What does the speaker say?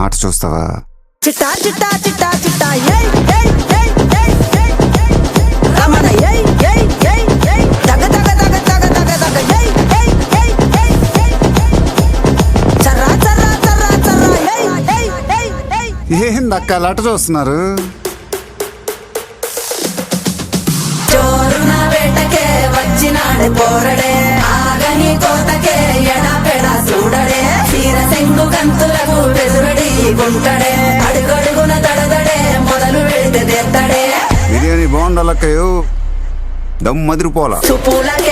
ఆట చూస్తావా? చిట్టా చిట్టా చిట్టా చిట్టా ఏయ్ ఏయ్ ఏయ్ ఏయ్ ఏయ్ రమణ ఏయ్ ఏయ్ ఏయ్ ఏయ్ దగ దగ దగ దగ దగ దగ ఏయ్ ఏయ్ ఏయ్ ఏయ్ ఏయ్ చర్రా చర్రా చర్రా చర్రా ఏయ్ ఏయ్ ఏయ్ ఏయ్ ఏందక్క అలా ఆట చూస్తున్నారు? చోరున వేటకే వచ్చినాడు పోరడే ఆగని కోతకే ఎడపెడా చూడడే తీర సెంగు కంతులకు బెదురడి గుంటడే అడుగడుగున దడదడే మొదలు వెళితే తెత్తడే. బిర్యానీ బాగుండాలక్కయ్యో, దమ్ మదిరిపోలా. చూపులకే